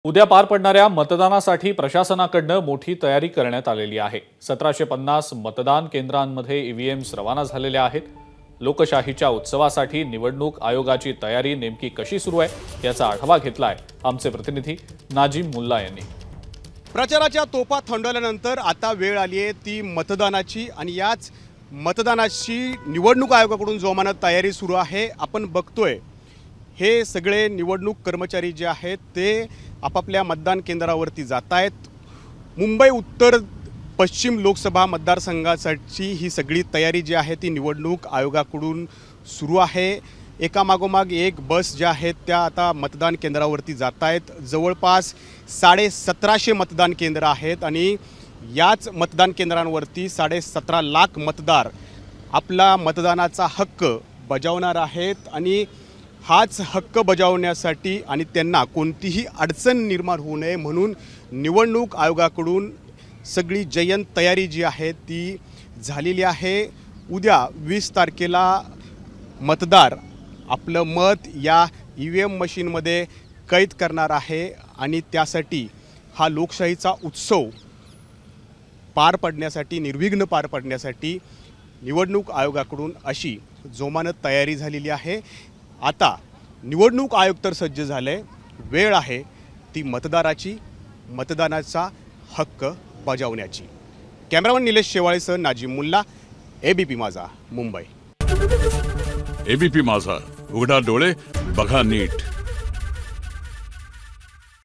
उद्या पार पडणाऱ्या मतदानासाठी प्रशासनाकडून मोठी तयारी करण्यात आलेली आहे। 1750 मतदान केंद्रांमध्ये ईव्हीएम्स रवाना झालेले आहेत। लोकशाहीच्या उत्सवासाठी निवडणूक आयोगाची तयारी नेमकी कशी सुरू आहे याचा आढावा घेतलाय आमचे प्रतिनिधी नाजिम मुल्ला यांनी। प्रचाराच्या तोफा थंडवल्यानंतर आता वेळ आली आहे ती मतदानाची आणि याच मतदानाची निवडणूक आयोगाकडून जोमानं तयारी सुरू आहे। आपण बघतोय हे सगळे निवडणूक कर्मचारी जे आहेत ते आपापल्या मतदान केंद्रावरती जात आहेत। मुंबई उत्तर पश्चिम लोकसभा मतदारसंघासाठी ही सगळी तयारी जी आहे ती निवडणूक आयोगाकडून सुरू आहे। एकामागोमाग एक बस ज्या आहेत त्या आता मतदान केंद्रावरती जात आहेत। जवळपास 1750 मतदान केंद्र आहेत आणि याच मतदान केंद्रांवरती 17.5 लाख मतदार आपला मतदानाचा हक्क बजावणार आहेत आणि हाच हक्क बजावण्यासाठी आणि त्यांना कोणतीही अडचण निर्माण होऊ नये म्हणून निवडणूक आयोगाकडून सगळी जय्यत तयारी जी आहे ती झालेली आहे। उद्या 20 तारखेला मतदार आपलं मत या ईव्हीएम मशीनमध्ये कैद करणार आहे आणि त्यासाठी हा लोकशाहीचा उत्सव पार पडण्यासाठी निर्विघ्न पार पडण्यासाठी निवडणूक आयोगाकडून अशी जोमानं तयारी झालेली आहे। आता निवडणूक आयोग तर सज्ज झाले, वेळ आहे ती मतदाराची, मतदानाचा हक्क बजावण्याची। कॅमेरामन निलेश शेवाळेसह नाजिम मुल्ला, एबीपी माझा, मुंबई। एबीपी माझा, उघडा डोळे बघा नीट।